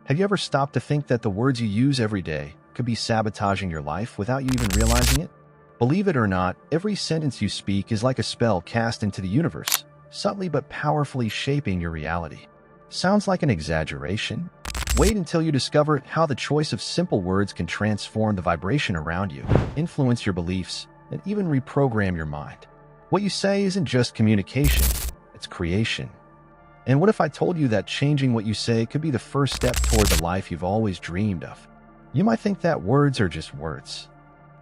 Have you ever stopped to think that the words you use every day could be sabotaging your life without you even realizing it? Believe it or not, every sentence you speak is like a spell cast into the universe, subtly but powerfully shaping your reality. Sounds like an exaggeration? Wait until you discover how the choice of simple words can transform the vibration around you, influence your beliefs, and even reprogram your mind. What you say isn't just communication, it's creation. And what if I told you that changing what you say could be the first step toward the life you've always dreamed of? You might think that words are just words.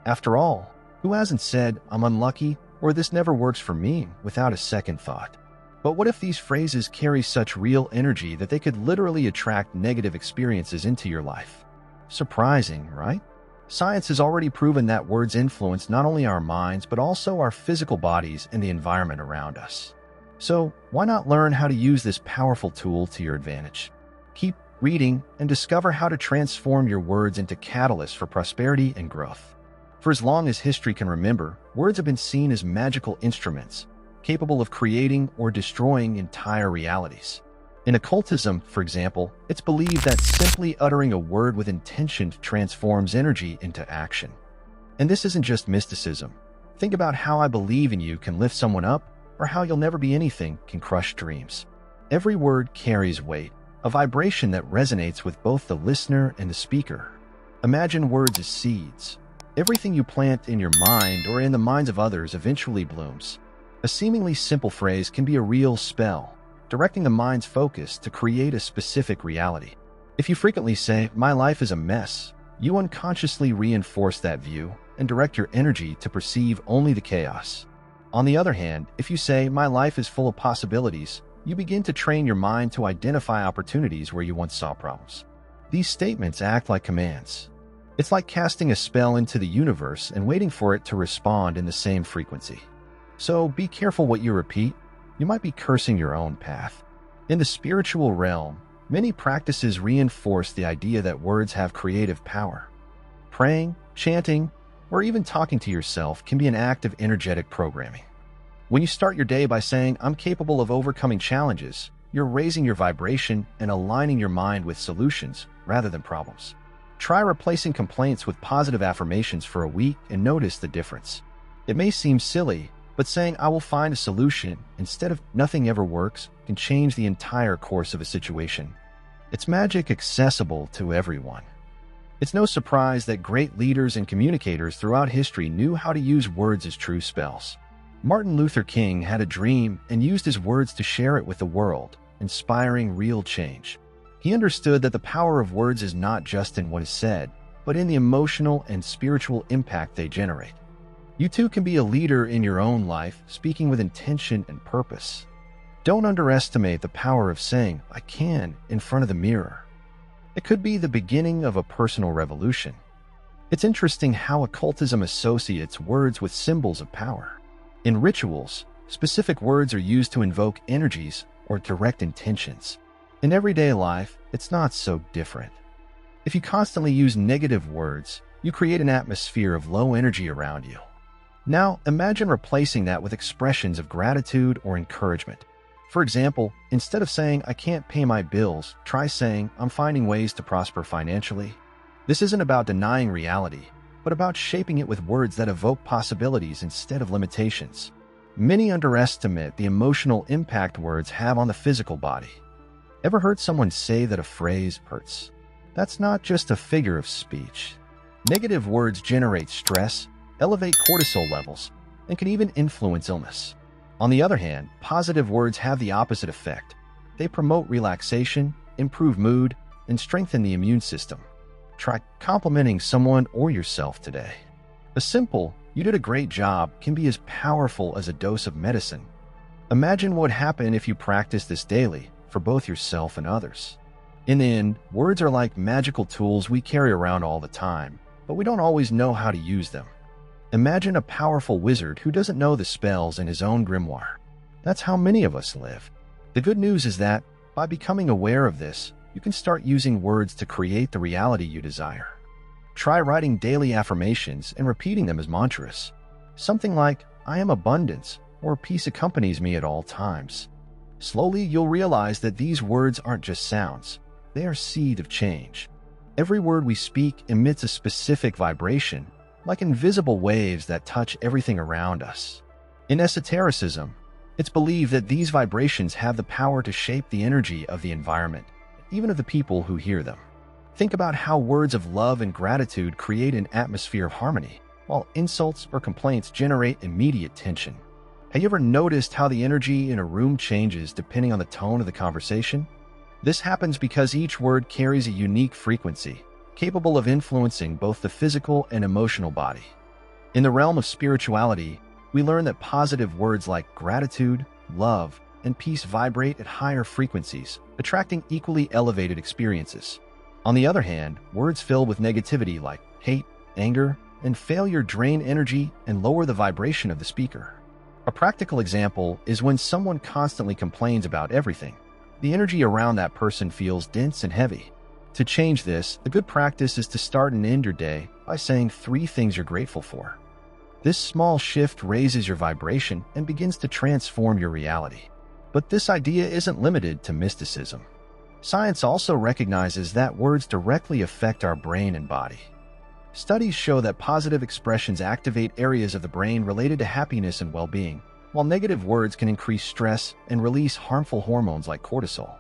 After all, who hasn't said, "I'm unlucky," or "this never works for me," without a second thought? But what if these phrases carry such real energy that they could literally attract negative experiences into your life? Surprising, right? Science has already proven that words influence not only our minds, but also our physical bodies and the environment around us. So, why not learn how to use this powerful tool to your advantage? Keep reading and discover how to transform your words into catalysts for prosperity and growth. For as long as history can remember, words have been seen as magical instruments, capable of creating or destroying entire realities. In occultism, for example, it's believed that simply uttering a word with intention transforms energy into action. And this isn't just mysticism. Think about how "I believe in you" can lift someone up, or how "you'll never be anything" can crush dreams. Every word carries weight, a vibration that resonates with both the listener and the speaker. Imagine words as seeds. Everything you plant in your mind or in the minds of others eventually blooms. A seemingly simple phrase can be a real spell, directing the mind's focus to create a specific reality. If you frequently say, "My life is a mess," you unconsciously reinforce that view and direct your energy to perceive only the chaos. On the other hand, if you say, "My life is full of possibilities," you begin to train your mind to identify opportunities where you once saw problems. These statements act like commands. It's like casting a spell into the universe and waiting for it to respond in the same frequency. So be careful what you repeat. You might be cursing your own path. In the spiritual realm, many practices reinforce the idea that words have creative power. Praying, chanting, or even talking to yourself can be an act of energetic programming. When you start your day by saying, "I'm capable of overcoming challenges," you're raising your vibration and aligning your mind with solutions rather than problems. Try replacing complaints with positive affirmations for a week and notice the difference. It may seem silly, but saying "I will find a solution" instead of "nothing ever works" can change the entire course of a situation. It's magic accessible to everyone. It's no surprise that great leaders and communicators throughout history knew how to use words as true spells. Martin Luther King had a dream and used his words to share it with the world, inspiring real change. He understood that the power of words is not just in what is said, but in the emotional and spiritual impact they generate. You too can be a leader in your own life, speaking with intention and purpose. Don't underestimate the power of saying "I can" in front of the mirror. It could be the beginning of a personal revolution. It's interesting how occultism associates words with symbols of power. In rituals, specific words are used to invoke energies or direct intentions. In everyday life, it's not so different. If you constantly use negative words, you create an atmosphere of low energy around you. Now, imagine replacing that with expressions of gratitude or encouragement. For example, instead of saying "I can't pay my bills," try saying "I'm finding ways to prosper financially." This isn't about denying reality, but about shaping it with words that evoke possibilities instead of limitations. Many underestimate the emotional impact words have on the physical body. Ever heard someone say that a phrase hurts? That's not just a figure of speech. Negative words generate stress, elevate cortisol levels, and can even influence illness. On the other hand, positive words have the opposite effect. They promote relaxation, improve mood, and strengthen the immune system. Try complimenting someone or yourself today. A simple "you did a great job" can be as powerful as a dose of medicine. Imagine what would happen if you practice this daily for both yourself and others. In the end, words are like magical tools we carry around all the time, but we don't always know how to use them. Imagine a powerful wizard who doesn't know the spells in his own grimoire. That's how many of us live. The good news is that, by becoming aware of this, you can start using words to create the reality you desire. Try writing daily affirmations and repeating them as mantras. Something like, "I am abundance," or "peace accompanies me at all times." Slowly, you'll realize that these words aren't just sounds. they are seed of change. Every word we speak emits a specific vibration, like invisible waves that touch everything around us. In esotericism, it's believed that these vibrations have the power to shape the energy of the environment, even of the people who hear them. Think about how words of love and gratitude create an atmosphere of harmony, while insults or complaints generate immediate tension. Have you ever noticed how the energy in a room changes depending on the tone of the conversation? This happens because each word carries a unique frequency, capable of influencing both the physical and emotional body. In the realm of spirituality, we learn that positive words like gratitude, love, and peace vibrate at higher frequencies, attracting equally elevated experiences. On the other hand, words filled with negativity like hate, anger, and failure drain energy and lower the vibration of the speaker. A practical example is when someone constantly complains about everything. The energy around that person feels dense and heavy. To change this, a good practice is to start and end your day by saying 3 things you're grateful for. This small shift raises your vibration and begins to transform your reality. But this idea isn't limited to mysticism. Science also recognizes that words directly affect our brain and body. Studies show that positive expressions activate areas of the brain related to happiness and well-being, while negative words can increase stress and release harmful hormones like cortisol.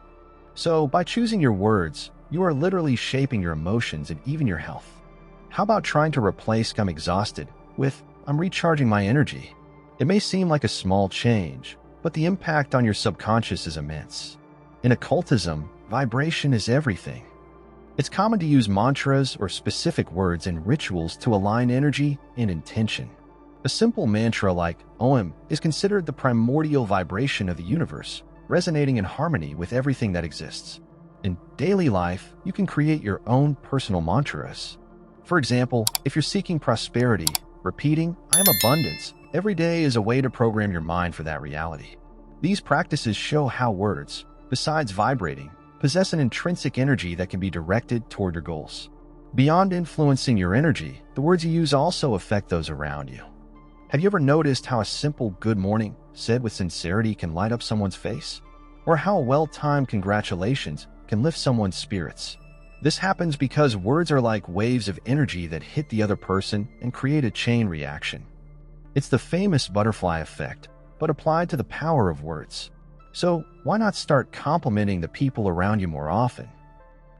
So, by choosing your words, you are literally shaping your emotions and even your health. How about trying to replace "I'm exhausted" with "I'm recharging my energy"? It may seem like a small change, but the impact on your subconscious is immense. In occultism, vibration is everything. It's common to use mantras or specific words in rituals to align energy and intention. A simple mantra like Om is considered the primordial vibration of the universe, resonating in harmony with everything that exists. In daily life, you can create your own personal mantras. For example, if you're seeking prosperity, repeating "I am abundance" every day is a way to program your mind for that reality. These practices show how words, besides vibrating, possess an intrinsic energy that can be directed toward your goals. Beyond influencing your energy, the words you use also affect those around you. Have you ever noticed how a simple "good morning" said with sincerity can light up someone's face? Or how a well-timed congratulations can lift someone's spirits? This happens because words are like waves of energy that hit the other person and create a chain reaction. It's the famous butterfly effect, but applied to the power of words. So, why not start complimenting the people around you more often?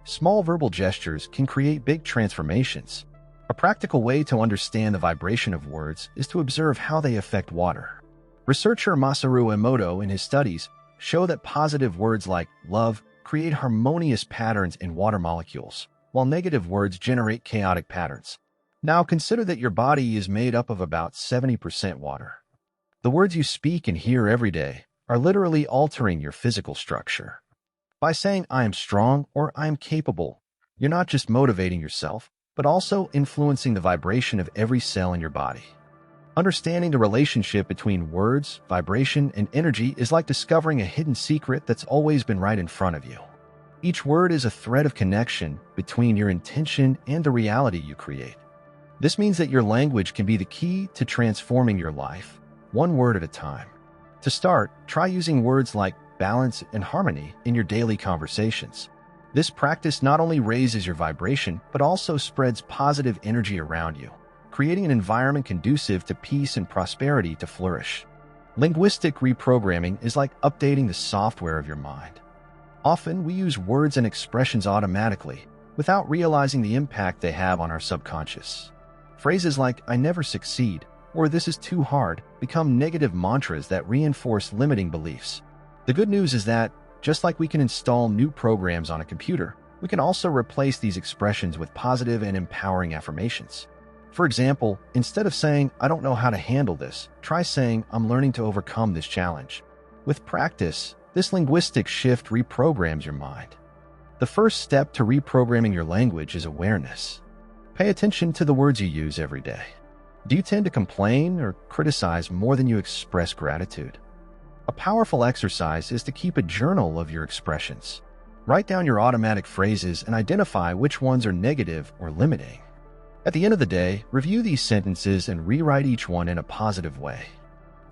Small verbal gestures can create big transformations. A practical way to understand the vibration of words is to observe how they affect water. Researcher Masaru Emoto in his studies show that positive words like love create harmonious patterns in water molecules, while negative words generate chaotic patterns. Now consider that your body is made up of about 70% water. The words you speak and hear every day are literally altering your physical structure. By saying "I am strong" or "I am capable," you're not just motivating yourself, but also influencing the vibration of every cell in your body. Understanding the relationship between words, vibration, and energy is like discovering a hidden secret that's always been right in front of you. Each word is a thread of connection between your intention and the reality you create. This means that your language can be the key to transforming your life, one word at a time. To start, try using words like balance and harmony in your daily conversations. This practice not only raises your vibration, but also spreads positive energy around you, creating an environment conducive to peace and prosperity to flourish. Linguistic reprogramming is like updating the software of your mind. Often, we use words and expressions automatically, without realizing the impact they have on our subconscious. Phrases like "I never succeed" or "this is too hard" become negative mantras that reinforce limiting beliefs. The good news is that, just like we can install new programs on a computer, we can also replace these expressions with positive and empowering affirmations. For example, instead of saying "I don't know how to handle this," try saying "I'm learning to overcome this challenge." With practice, this linguistic shift reprograms your mind. The first step to reprogramming your language is awareness. Pay attention to the words you use every day. Do you tend to complain or criticize more than you express gratitude? A powerful exercise is to keep a journal of your expressions. Write down your automatic phrases and identify which ones are negative or limiting. At the end of the day, review these sentences and rewrite each one in a positive way.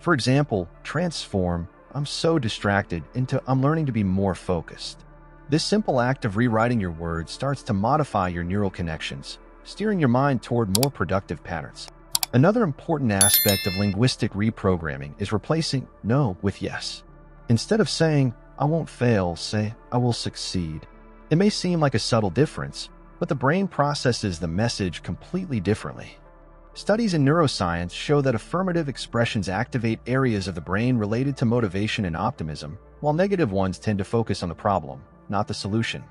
For example, transform "I'm so distracted" into "I'm learning to be more focused." This simple act of rewriting your words starts to modify your neural connections, steering your mind toward more productive patterns. Another important aspect of linguistic reprogramming is replacing no with yes. Instead of saying, "I won't fail," say, "I will succeed." It may seem like a subtle difference, but the brain processes the message completely differently. Studies in neuroscience show that affirmative expressions activate areas of the brain related to motivation and optimism, while negative ones tend to focus on the problem, not the solution.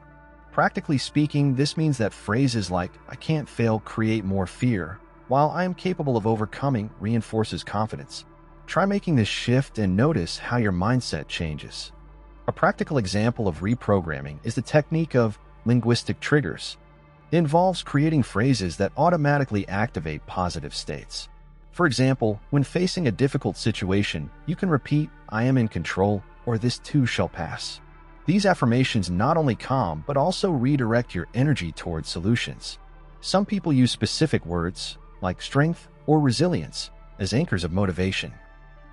Practically speaking, this means that phrases like, "I can't fail," create more fear, while "I am capable of overcoming" reinforces confidence. Try making this shift and notice how your mindset changes. A practical example of reprogramming is the technique of linguistic triggers. It involves creating phrases that automatically activate positive states. For example, when facing a difficult situation, you can repeat, "I am in control," or "This too shall pass." These affirmations not only calm, but also redirect your energy towards solutions. Some people use specific words, like strength or resilience, as anchors of motivation.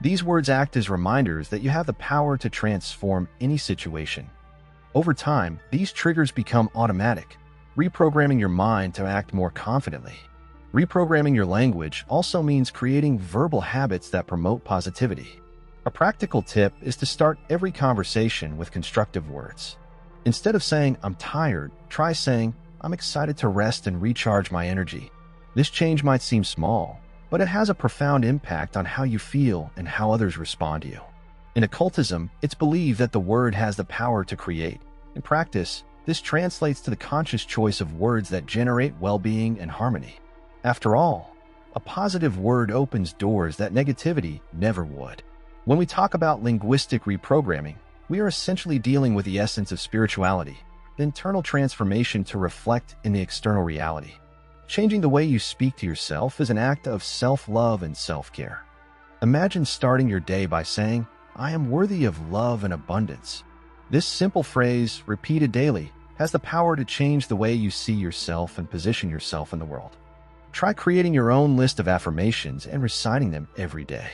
These words act as reminders that you have the power to transform any situation. Over time, these triggers become automatic, reprogramming your mind to act more confidently. Reprogramming your language also means creating verbal habits that promote positivity. A practical tip is to start every conversation with constructive words. Instead of saying, "I'm tired," try saying, "I'm excited to rest and recharge my energy." This change might seem small, but it has a profound impact on how you feel and how others respond to you. In occultism, it's believed that the word has the power to create. In practice, this translates to the conscious choice of words that generate well-being and harmony. After all, a positive word opens doors that negativity never would. When we talk about linguistic reprogramming, we are essentially dealing with the essence of spirituality, the internal transformation to reflect in the external reality. Changing the way you speak to yourself is an act of self-love and self-care. Imagine starting your day by saying, "I am worthy of love and abundance." This simple phrase, repeated daily, has the power to change the way you see yourself and position yourself in the world. Try creating your own list of affirmations and reciting them every day.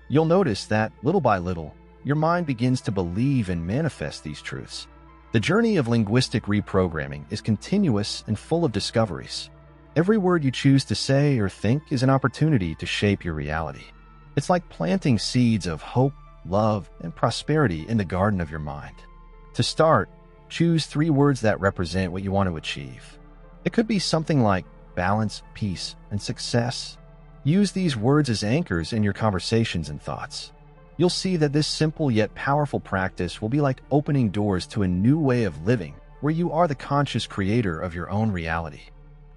You'll notice that, little by little, your mind begins to believe and manifest these truths. The journey of linguistic reprogramming is continuous and full of discoveries. Every word you choose to say or think is an opportunity to shape your reality. It's like planting seeds of hope, love, and prosperity in the garden of your mind. To start, choose 3 words that represent what you want to achieve. It could be something like balance, peace, and success. Use these words as anchors in your conversations and thoughts. You'll see that this simple yet powerful practice will be like opening doors to a new way of living, where you are the conscious creator of your own reality.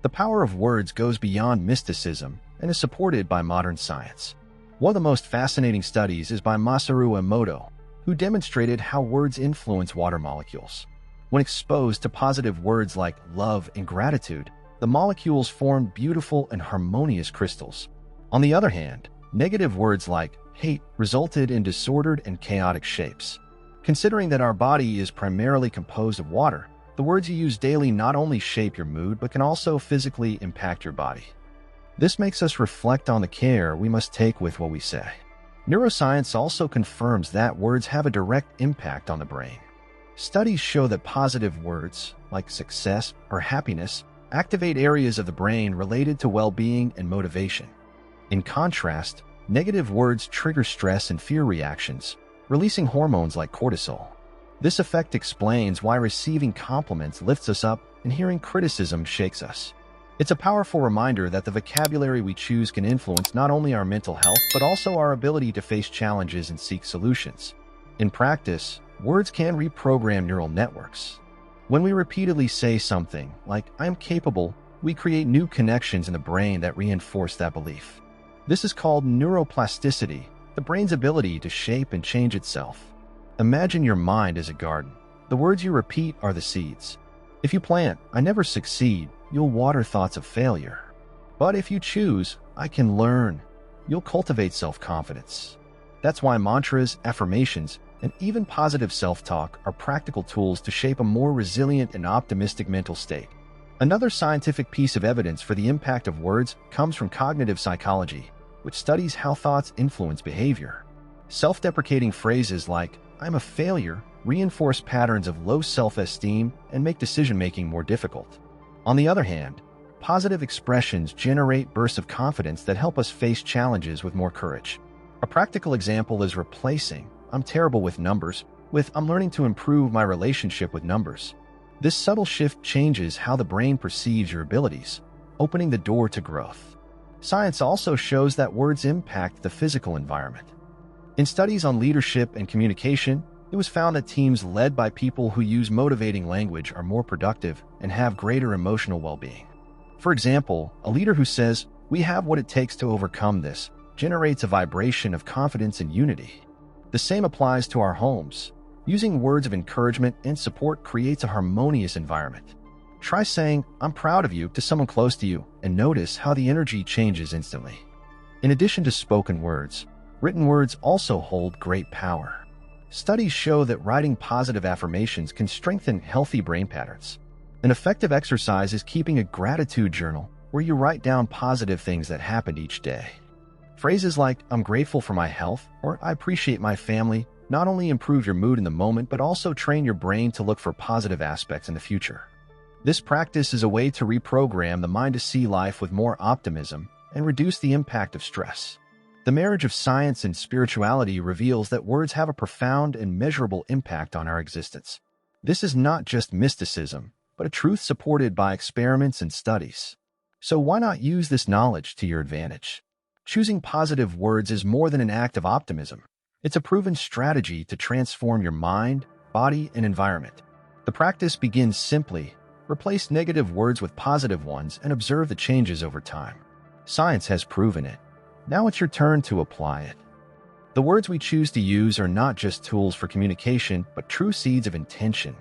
The power of words goes beyond mysticism and is supported by modern science. One of the most fascinating studies is by Masaru Emoto, who demonstrated how words influence water molecules. When exposed to positive words like love and gratitude, the molecules form beautiful and harmonious crystals. On the other hand, negative words like hate resulted in disordered and chaotic shapes. Considering that our body is primarily composed of water, the words you use daily not only shape your mood but can also physically impact your body. This makes us reflect on the care we must take with what we say. Neuroscience also confirms that words have a direct impact on the brain. Studies show that positive words, like success or happiness, activate areas of the brain related to well-being and motivation. In contrast, negative words trigger stress and fear reactions, releasing hormones like cortisol. This effect explains why receiving compliments lifts us up and hearing criticism shakes us. It's a powerful reminder that the vocabulary we choose can influence not only our mental health, but also our ability to face challenges and seek solutions. In practice, words can reprogram neural networks. When we repeatedly say something like, "I am capable," we create new connections in the brain that reinforce that belief. This is called neuroplasticity, the brain's ability to shape and change itself. Imagine your mind as a garden. The words you repeat are the seeds. If you plant, "I never succeed," you'll water thoughts of failure. But if you choose, "I can learn," you'll cultivate self-confidence. That's why mantras, affirmations, and even positive self-talk are practical tools to shape a more resilient and optimistic mental state. Another scientific piece of evidence for the impact of words comes from cognitive psychology, which studies how thoughts influence behavior. Self-deprecating phrases like, I'm a failure reinforce patterns of low self-esteem and make decision-making more difficult. On the other hand, positive expressions generate bursts of confidence that help us face challenges with more courage. A practical example is replacing "I'm terrible with numbers" with "I'm learning to improve my relationship with numbers." This subtle shift changes how the brain perceives your abilities, opening the door to growth. Science also shows that words impact the physical environment. In studies on leadership and communication, it was found that teams led by people who use motivating language are more productive and have greater emotional well-being. For example, a leader who says, "We have what it takes to overcome this," generates a vibration of confidence and unity. The same applies to our homes. Using words of encouragement and support creates a harmonious environment. Try saying, "I'm proud of you" to someone close to you and notice how the energy changes instantly. In addition to spoken words, written words also hold great power. Studies show that writing positive affirmations can strengthen healthy brain patterns. An effective exercise is keeping a gratitude journal where you write down positive things that happened each day. Phrases like "I'm grateful for my health" or "I appreciate my family" not only improve your mood in the moment but also train your brain to look for positive aspects in the future. This practice is a way to reprogram the mind to see life with more optimism and reduce the impact of stress. The marriage of science and spirituality reveals that words have a profound and measurable impact on our existence. This is not just mysticism, but a truth supported by experiments and studies. So why not use this knowledge to your advantage? Choosing positive words is more than an act of optimism. It's a proven strategy to transform your mind, body, and environment. The practice begins simply. Replace negative words with positive ones and observe the changes over time. Science has proven it. Now it's your turn to apply it. The words we choose to use are not just tools for communication, but true seeds of intention.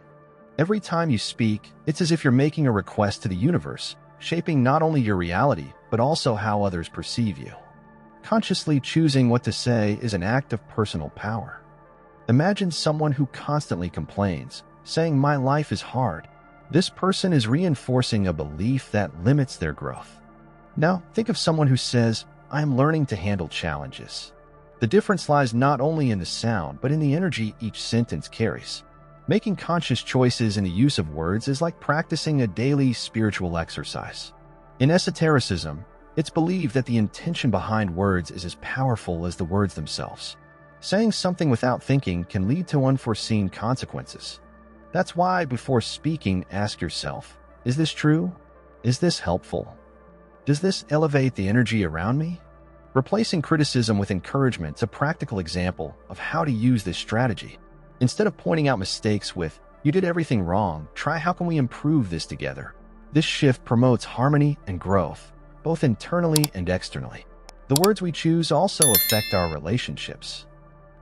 Every time you speak, it's as if you're making a request to the universe, shaping not only your reality, but also how others perceive you. Consciously choosing what to say is an act of personal power. Imagine someone who constantly complains, saying, "My life is hard." This person is reinforcing a belief that limits their growth. Now, think of someone who says, "I am learning to handle challenges." The difference lies not only in the sound, but in the energy each sentence carries. Making conscious choices in the use of words is like practicing a daily spiritual exercise. In esotericism, it's believed that the intention behind words is as powerful as the words themselves. Saying something without thinking can lead to unforeseen consequences. That's why before speaking, ask yourself, is this true? Is this helpful? Does this elevate the energy around me? Replacing criticism with encouragement is a practical example of how to use this strategy. Instead of pointing out mistakes with, "You did everything wrong," try, "How can we improve this together?" This shift promotes harmony and growth, both internally and externally. The words we choose also affect our relationships.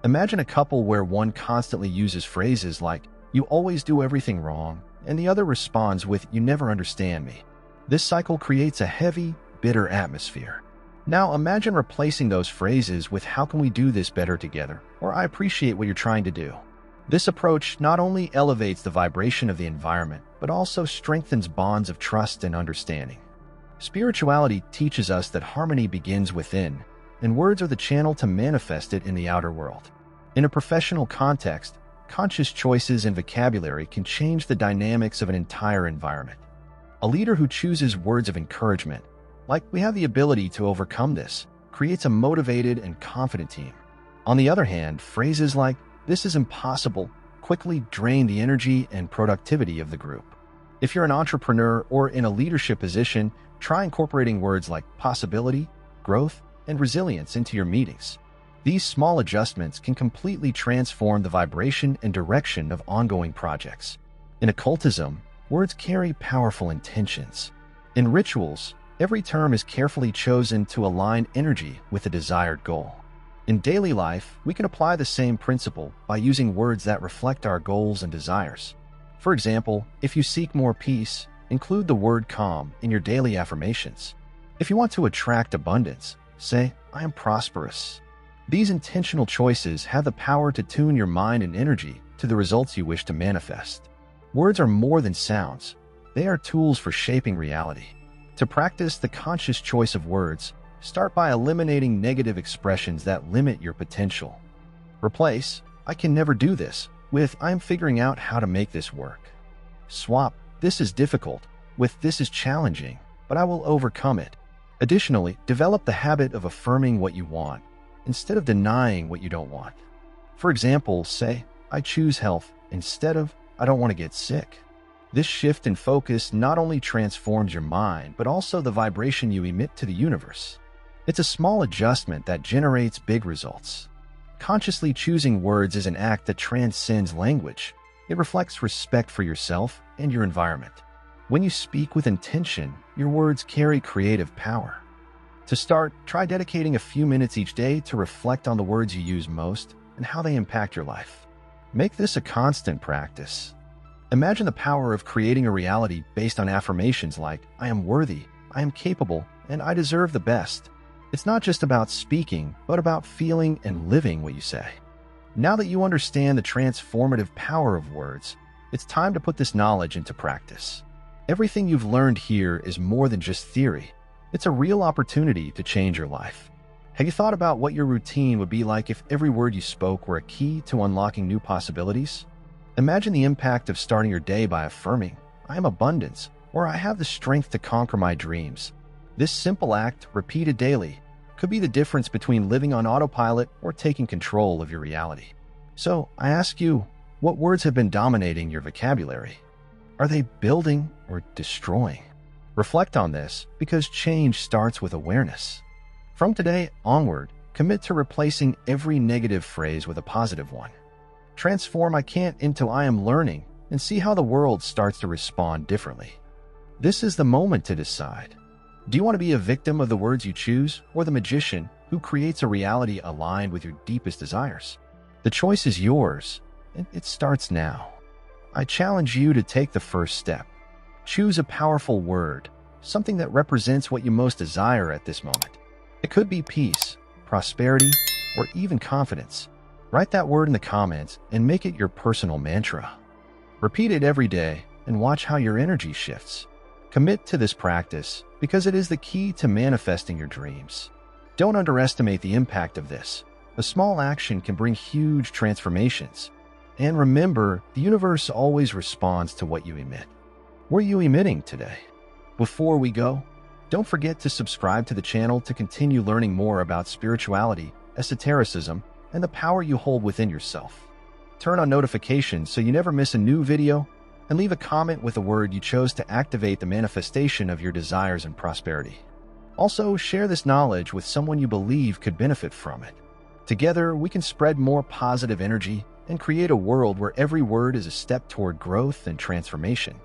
Imagine a couple where one constantly uses phrases like, "You always do everything wrong," and the other responds with, "You never understand me." This cycle creates a heavy, bitter atmosphere. Now imagine replacing those phrases with, "How can we do this better together?" or "I appreciate what you're trying to do." This approach not only elevates the vibration of the environment, but also strengthens bonds of trust and understanding. Spirituality teaches us that harmony begins within, and words are the channel to manifest it in the outer world. In a professional context, conscious choices in vocabulary can change the dynamics of an entire environment. A leader who chooses words of encouragement, like "We have the ability to overcome this," creates a motivated and confident team. On the other hand, phrases like "This is impossible" quickly drain the energy and productivity of the group. If you're an entrepreneur or in a leadership position, try incorporating words like possibility, growth, and resilience into your meetings. These small adjustments can completely transform the vibration and direction of ongoing projects. In occultism, words carry powerful intentions. In rituals, every term is carefully chosen to align energy with a desired goal. In daily life, we can apply the same principle by using words that reflect our goals and desires. For example, if you seek more peace, include the word calm in your daily affirmations. If you want to attract abundance, say, "I am prosperous." These intentional choices have the power to tune your mind and energy to the results you wish to manifest. Words are more than sounds. They are tools for shaping reality. To practice the conscious choice of words, start by eliminating negative expressions that limit your potential. Replace "I can never do this," with "I am figuring out how to make this work." Swap "this is difficult" with "this is challenging, but I will overcome it." Additionally, develop the habit of affirming what you want instead of denying what you don't want. For example, say, "I choose health" instead of "I don't want to get sick." This shift in focus not only transforms your mind, but also the vibration you emit to the universe. It's a small adjustment that generates big results. Consciously choosing words is an act that transcends language. It reflects respect for yourself and your environment. When you speak with intention, your words carry creative power. To start, try dedicating a few minutes each day to reflect on the words you use most and how they impact your life. Make this a constant practice. Imagine the power of creating a reality based on affirmations like, "I am worthy, I am capable, and I deserve the best." It's not just about speaking, but about feeling and living what you say. Now that you understand the transformative power of words, it's time to put this knowledge into practice. Everything you've learned here is more than just theory. It's a real opportunity to change your life. Have you thought about what your routine would be like if every word you spoke were a key to unlocking new possibilities? Imagine the impact of starting your day by affirming, "I am abundance," or "I have the strength to conquer my dreams." This simple act, repeated daily, could be the difference between living on autopilot or taking control of your reality. So, I ask you, what words have been dominating your vocabulary? Are they building or destroying? Reflect on this, because change starts with awareness. From today onward, commit to replacing every negative phrase with a positive one. Transform "I can't" into "I am learning" and see how the world starts to respond differently. This is the moment to decide. Do you want to be a victim of the words you choose, or the magician who creates a reality aligned with your deepest desires? The choice is yours, and it starts now. I challenge you to take the first step. Choose a powerful word, something that represents what you most desire at this moment. It could be peace, prosperity, or even confidence. Write that word in the comments and make it your personal mantra. Repeat it every day and watch how your energy shifts. Commit to this practice because it is the key to manifesting your dreams. Don't underestimate the impact of this. A small action can bring huge transformations. And remember, the universe always responds to what you emit. What are you emitting today? Before we go, don't forget to subscribe to the channel to continue learning more about spirituality, esotericism, and the power you hold within yourself. Turn on notifications so you never miss a new video, and leave a comment with a word you chose to activate the manifestation of your desires and prosperity. Also, share this knowledge with someone you believe could benefit from it. Together, we can spread more positive energy and create a world where every word is a step toward growth and transformation.